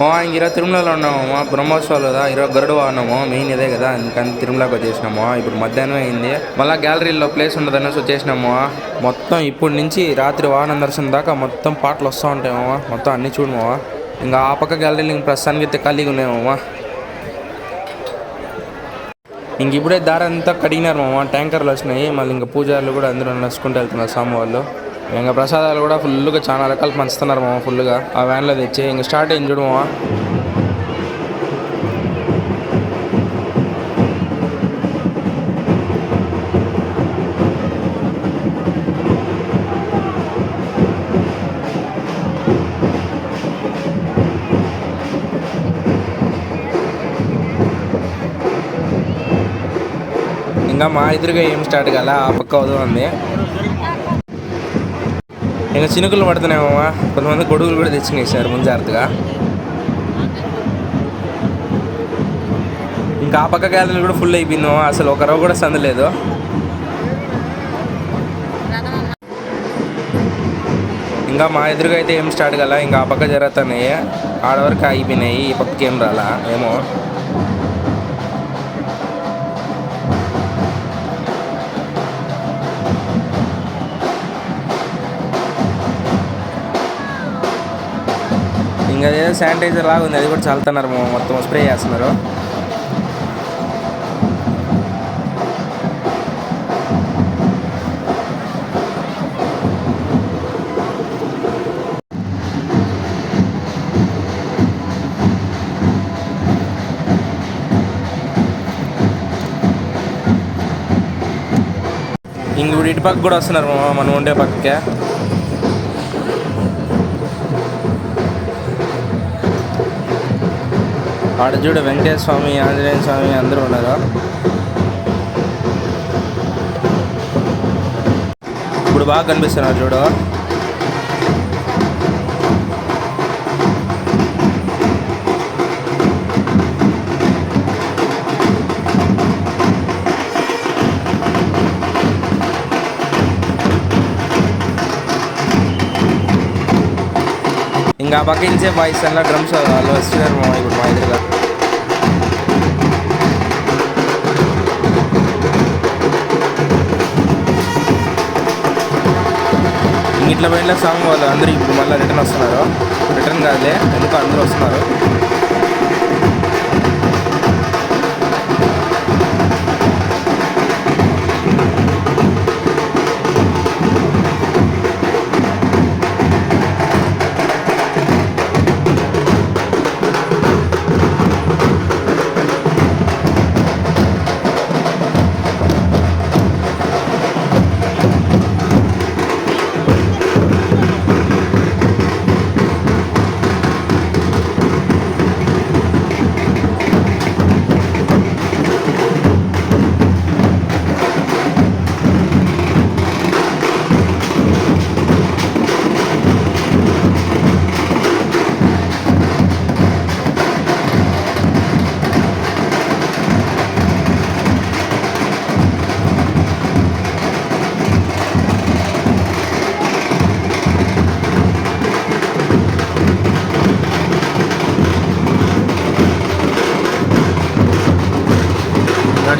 ఇంక ఈరోజు తిరుమలలో ఉన్నాము, బ్రహ్మోత్సవాలు కదా, ఈరోజు గరుడ వాహనము మెయిన్ ఇదే కదా, అందుకని తిరుమలకి వచ్చేసినాము. ఇప్పుడు మధ్యాహ్నం అయింది, మళ్ళీ గ్యాలరీలో ప్లేస్ ఉండదనేసి వచ్చేసినాము. మొత్తం ఇప్పుడు నుంచి రాత్రి వాహనం దర్శనం దాకా మొత్తం పాటలు వస్తూ ఉంటాయేమో, మొత్తం అన్నీ చూడమో. ఇంకా ఆ పక్క గ్యాలరీలు ఇంక ప్రస్తుతానికి అయితే ఖాళీగా ఉన్నాయేమో. ఇంక ఇప్పుడే దారి అంతా కడిగినారు మామ, ట్యాంకర్లు వచ్చినాయి. మళ్ళీ ఇంకా పూజారులు కూడా అందరూ నడుచుకుంటూ వెళ్తున్నారు స్వామి వాళ్ళు. ఇంకా ప్రసాదాలు కూడా ఫుల్గా చాలా రకాలు పంచుతున్నారు మామ, ఫుల్గా ఆ వ్యాన్లో తెచ్చి. ఇంకా స్టార్ట్ అయింది చూడు మామ. ఇంకా మా ఎదురుగా ఏం స్టార్ట్ కాలే, ఆ పక్క వదలంది. ఇంకా చినుకులు పడుతున్నాయేమో, కొంతమంది గొడుగులు కూడా తెచ్చుకునేసారు ముందు జాగ్రత్తగా. ఇంకా ఆ పక్క గ్యాలరీలు కూడా ఫుల్ అయిపోయిందో, అసలు ఒక రవ్వ కూడా సందలేదు. ఇంకా మా ఎదురుగా అయితే ఏం స్టార్ట్ కాల, ఇంకా ఆ పక్క జరుగుతున్నాయి, ఆడవరకు అయిపోయినాయి, ఈ పక్కకి ఏం రాలా ఏమో. ఇంకా అదేదో శానిటైజర్ లాగా ఉంది, అది కూడా చల్లుతున్నారు, మొత్తం స్ప్రే చేస్తున్నారు. ఇంక ఇప్పుడు ఇటు పక్క కూడా వస్తున్నారు మనం ఉండే పక్కకే. ఆడ చూడు వెంకటేశ్వర స్వామి, ఆంజనేయ స్వామి అందరూ ఉన్నారు. ఇప్పుడు బాగా కనిపిస్తున్నారు చూడు. ఇంకా పక్క నుంచే బాయ్స్ అలా డ్రమ్స్ వాళ్ళు వస్తున్నారు ఇప్పుడు మా ఎదురుగా. ఇట్లా పోయిన సాంగ్ వాళ్ళు అందరూ ఇప్పుడు మళ్ళీ రిటర్న్ వస్తున్నారు. రిటర్న్ కాదులే, ఎందుకు అందరూ వస్తున్నారు.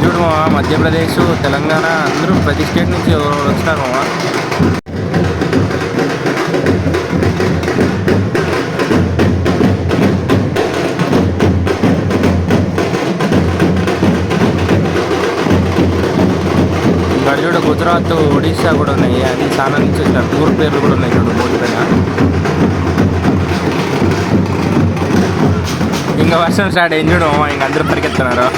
చూడు మావా, మధ్యప్రదేశ్, తెలంగాణ అందరూ ప్రతి స్టేట్ నుంచి వస్తారు మావా. ఇక్కడ చూడు గుజరాత్, ఒడిశా కూడా ఉన్నాయి, అది చాలా నుంచి వచ్చిన టూర్ పేర్లు కూడా ఉన్నాయి చూడు బోర్డు పైన. ఇంకా వర్షం స్టార్ట్ అయింది చూడు మావా, ఇంక అందరూ పరిగెత్తున్నారు.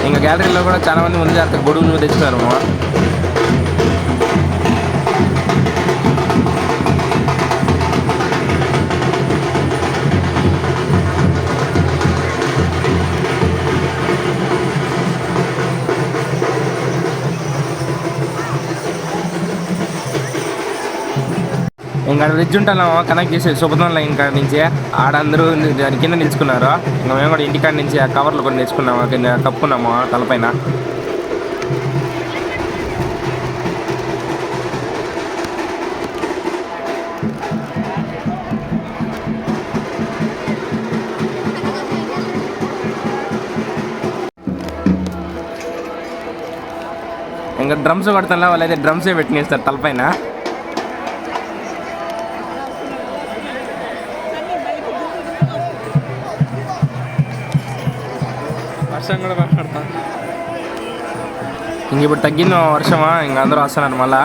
ఇంకా గ్యాలరీలో కూడా చాలా మంది ముందు జాగ్రత్త గొడుగులు తెచ్చుకున్నారు. ఇంకా బ్రిడ్జ్ ఉంటాము కనెక్ట్ చేసి సుభదం లైన్ కాడ నుంచి ఆడందరూ దాని కింద నిలుచుకున్నారు. ఇంకా మేము కూడా ఇంటికాడ నుంచి ఆ కవర్లు కొన్ని తెచ్చుకున్నాము, కింద కప్పుకున్నాము తలపైన. ఇంకా డ్రమ్స్ కొడతాను వాళ్ళైతే డ్రమ్సే పెట్టినేస్తారు తలపైన. వర్షం కూడా పడతాం ఇంక ఇప్పుడు తగ్గింది వర్షమా, ఇంక అందరూ వస్తున్నారు మళ్ళా.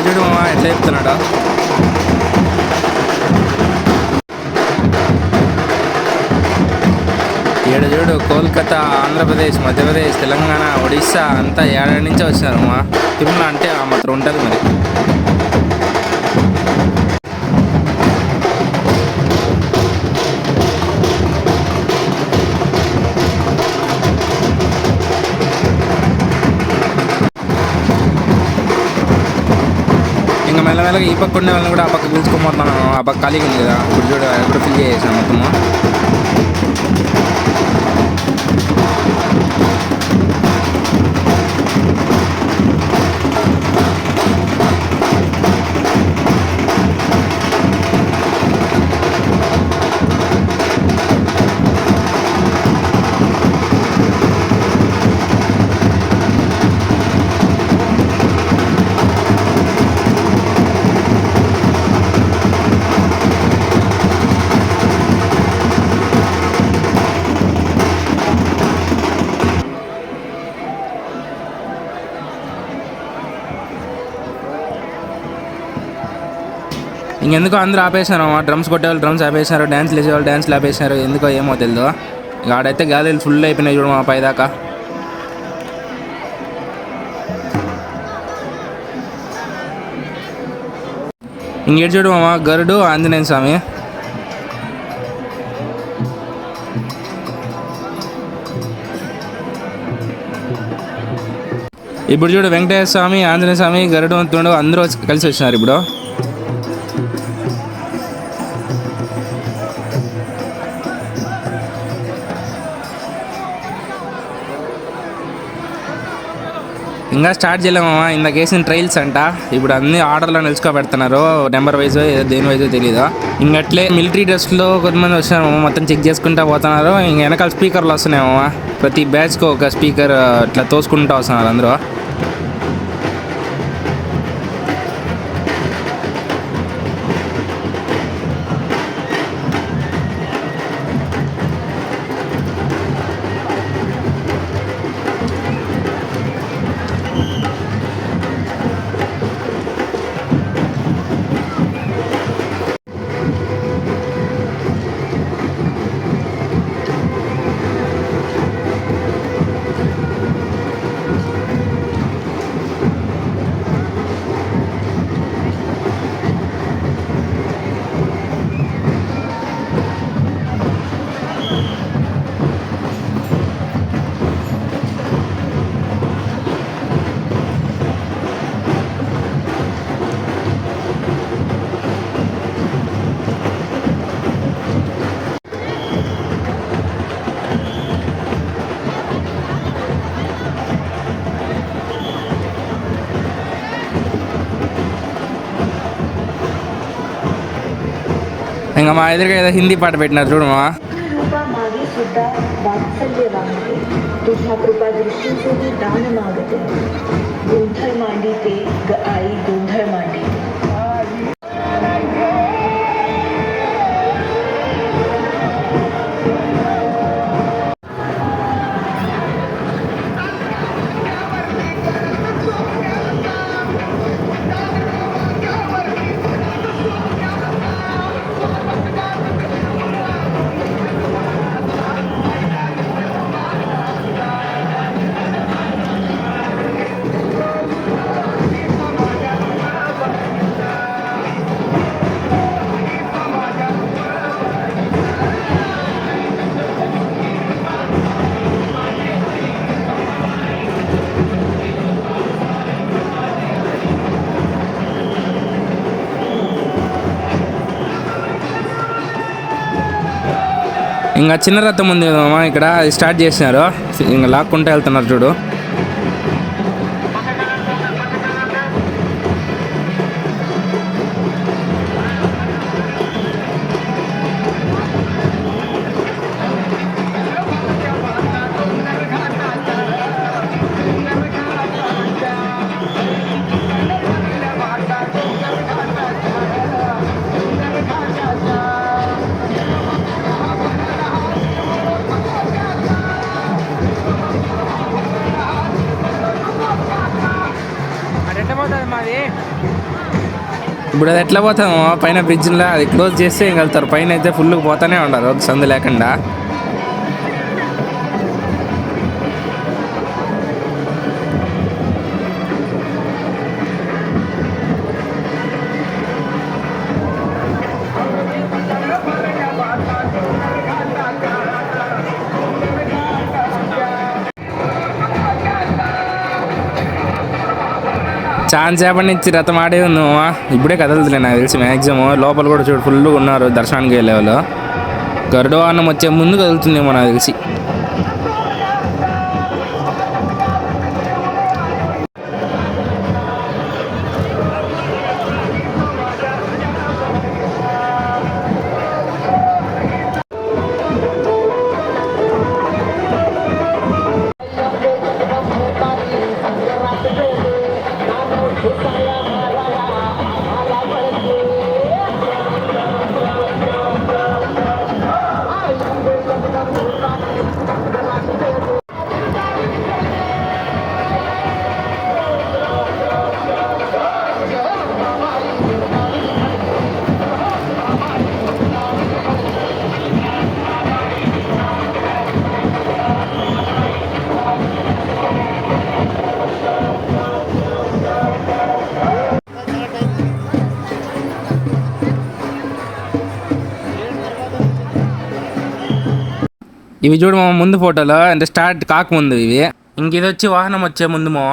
చూడు మామ ఎట్లా చెప్తున్నాడా. ఏడు చూడు కోల్కతా, ఆంధ్రప్రదేశ్, మధ్యప్రదేశ్, తెలంగాణ, ఒడిస్సా అంతా ఏడాది నుంచే వచ్చినారు మా. తిరుమల అంటే ఆ మాత్రం ఉంటుంది మరి. ఇంకా మెల్లమెల్లగా ఈ పక్క ఉండే వాళ్ళని కూడా ఆ పక్క పిలుచుకోబోతున్నాను. ఆ పక్క ఖాళీగా ఉంది కదా, ఇప్పుడు చూడు ఎప్పుడు ఫిల్ చేసాను మొత్తము. ఇంకెందుకో అందరూ ఆపేశారు, డ్రమ్స్ కొట్టేవాళ్ళు డ్రమ్స్ ఆపేశారు, డ్యాన్స్లు వేసేవాళ్ళు డ్యాన్స్లు ఆపేశారు. ఎందుకో ఏమో తెలియదు. ఇక ఆడైతే గ్యాలరీలు ఫుల్ అయిపోయినాయి చూడు మా పైదాకా. ఇంకేటి చూడు మామ, గరుడు, ఆంజనేయ స్వామి. ఇప్పుడు చూడు వెంకటేశ్వర స్వామి, ఆంజనేయ స్వామి, గరుడు వంతుడు అందరూ కలిసి వచ్చినారు ఇప్పుడు. ఇంకా స్టార్ట్ చేయలేమమ్మా. ఇందాక వేసిన ట్రైల్స్ అంట, ఇప్పుడు అన్ని ఆర్డర్లో నిలుచుకోబెడుతున్నారు. నెంబర్ వైజ్ దేని వైజో తెలీదు. ఇంకట్లే మిలిటరీ డ్రెస్లో కొంతమంది వచ్చినారమ్మా, మొత్తం చెక్ చేసుకుంటూ పోతున్నారు. ఇంక వెనకాల స్పీకర్లు వస్తున్నాయమ్మా, ప్రతి బ్యాచ్కి ఒక స్పీకర్ ఇట్లా తోసుకుంటూ వస్తున్నారు అందరూ. ఇంకా మా ఎదురుగా ఏదో హిందీ పాట పెట్టినారు చూడు మా. रूपा मागे सुद्धा वात्सल्य वाहते तुझ्या कृपा दृष्टींचेही दान मागते गोंधळ मांडी ते आई गोंधळ मांडी. ఇంకా చిన్న రథం ఉంది కదమ్మా ఇక్కడ, అది స్టార్ట్ చేసినారు. ఇంకా లాక్కుంటూ వెళ్తున్నారు చూడు. ఇప్పుడు అది ఎట్లా పోతామో పైన బ్రిడ్జ్లో అది క్లోజ్ చేస్తే ఇంక వెళ్తారు. పైన అయితే ఫుల్గా పోతానే ఉంటారు సందు లేకుండా. చాలా సేపటి నుంచి రథం ఆడే ఉందమ్మా, ఇప్పుడే కదలదులే నాకు తెలిసి. మ్యాక్సిమం లోపల కూడా చూడు ఫుల్గా ఉన్నారు దర్శనానికి వెళ్ళే వాళ్ళు. గరుడ వాహనం వచ్చే ముందు కదులుతుందేమో నాకు తెలిసి. ఇవి చూడు మా ముందు ఫోటోలో, అంటే స్టార్ట్ కాకముందు ఇవి. ఇంక ఇది వచ్చి వాహనం వచ్చే ముందు మా.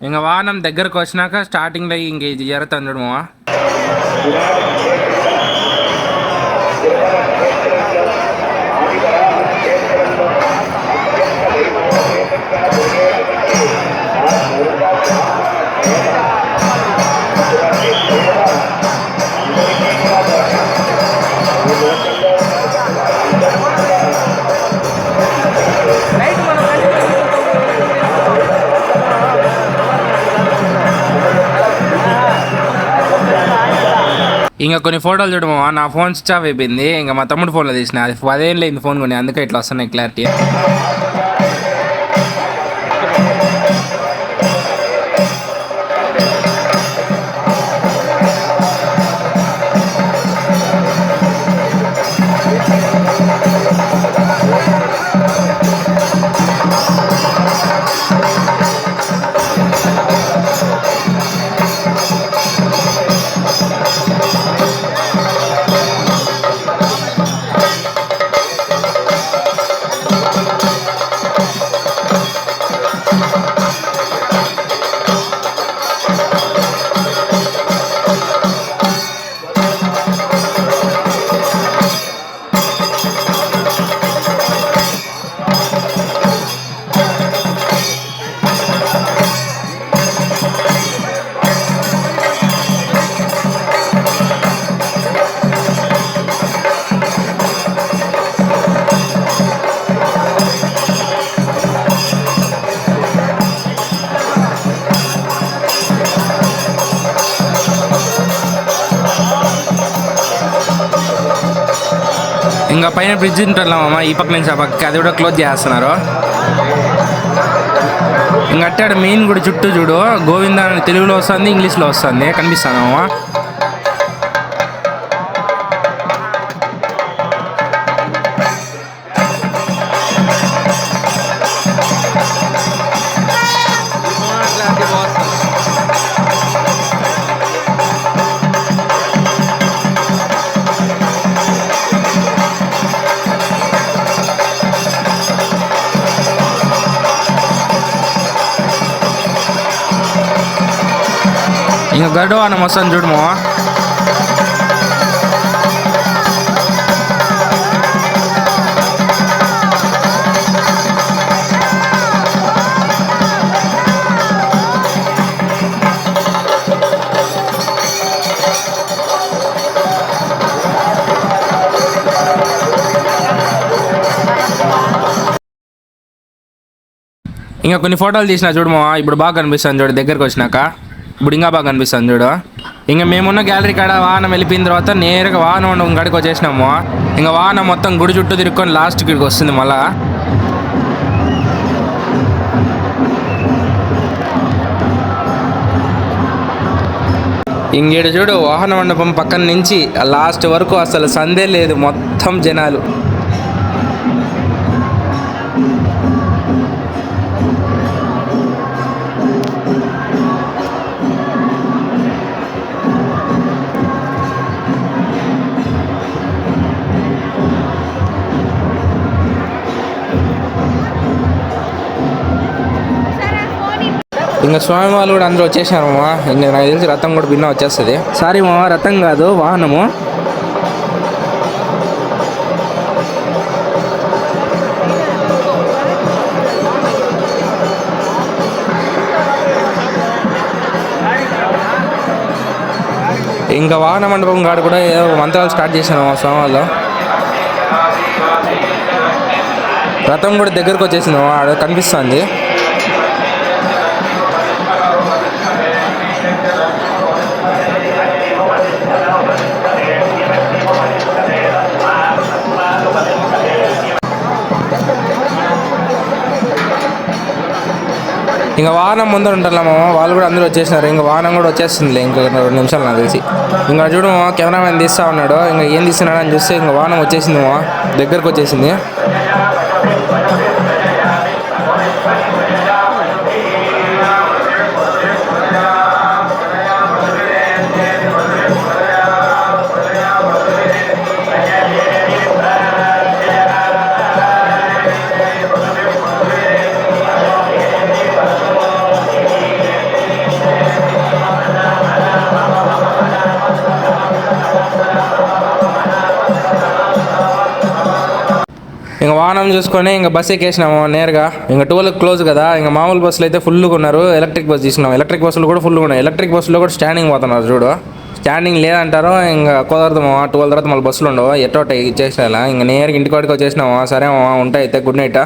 ఇంకా వాహనం దగ్గరకు వచ్చినాక స్టార్టింగ్లో ఇంక ఇది జరుగుతుంది చూడు మావా. ఇంకా కొన్ని ఫోటోలు చూడమా, నా ఫోన్ స్విచ్ ఆఫ్ అయిపోయింది. ఇంకా మా తమ్ముడు ఫోన్లో తీసిన, అది 10 ఏళ్ళు అయింది ఫోన్ కొని, అందుకే ఇట్లా వస్తున్నాయి క్లారిటీ. ఇంకా పైన బ్రిడ్జ్ ఉంటున్నామమ్మా ఈ పక్క నుంచి ఆ పక్కకి, అది కూడా క్లోజ్ చేస్తున్నారు. ఇంకా అట్టాడు మెయిన్ గుడి చుట్టూ చూడు, గోవింద అని తెలుగులో వస్తుంది, ఇంగ్లీష్లో వస్తుంది, కనిపిస్తానమ్మా. ఇంకా గరుడ వాహనం వస్తుంది చూడము. ఇంకా కొన్ని ఫోటోలు తీసిన చూడము, ఇప్పుడు బాగా కనిపిస్తుంది చూడు దగ్గరకు వచ్చినాక, ఇప్పుడు ఇంకా బాగా కనిపిస్తుంది చూడు. ఇంకా మేమున్న గ్యాలరీ కాడ వాహనం వెళ్ళిపోయిన తర్వాత నేరుగా వాహనం ఉండడం కాడికి వచ్చేసినాము. ఇంకా వాహనం మొత్తం గుడి చుట్టూ తిరుక్కొని లాస్ట్ ఇక్కడికి వస్తుంది మళ్ళా. ఇంకేడు చూడు వాహన మండపం పక్కన నుంచి లాస్ట్ వరకు అసలు సందే లేదు, మొత్తం జనాలు. ఇంకా స్వామి వాళ్ళు కూడా అందరూ వచ్చేసారమ్మా. ఇంకా నాకు తెలిసి రథం కూడా భిన్న వచ్చేస్తుంది. సారీ మామ, రథం కాదు వాహనము. ఇంకా వాహన మండపం కాడ కూడా ఏదో మంత్రాలు స్టార్ట్ చేశాను మా స్వామి వాళ్ళు. రథం కూడా దగ్గరకు వచ్చేసింది, ఆడ కనిపిస్తుంది. ఇంకా వాహనం ముందర ఉంటాము, వాళ్ళు కూడా అందరూ వచ్చేసినారు. ఇంకా వాహనం కూడా వచ్చేస్తుంది ఇంకా 2 నిమిషాలు నాకు తెలిసి. ఇంకా చూడు కెమెరామెన్ తీస్తూ ఉన్నాడు, ఇంకా ఏం తీస్తున్నాడు అని చూస్తే ఇంకా వాహనం వచ్చేసింది, దగ్గరకు వచ్చేసింది. ఇంకా వాహనం చూసుకొని ఇంకా బస్ ఎక్కేసినాము నేరుగా. ఇంకా 12 క్లోజ్ కదా, ఇంకా మామూలు బస్సులు అయితే ఫుల్గా ఉన్నారు. ఎలక్ట్రిక్ బస్ తీసుకున్నాం, ఎలక్ట్రిక్ బస్సులు కూడా ఫుల్గా ఉన్నాయి. ఎలక్ట్రిక్ బస్సులో కూడా స్టాండింగ్ పోతున్నారు చూడు, స్టాండింగ్ లేదంటారు. ఇంకా కుదరదు 12 తర్వాత మళ్ళీ బస్సులు ఉండవు, ఎట్టో ఇచ్చేసినా. ఇంకా నేరుగా ఇంటికాడికి వచ్చేసినాము. సరే ఉంటాయి అయితే, గుడ్ నైట్.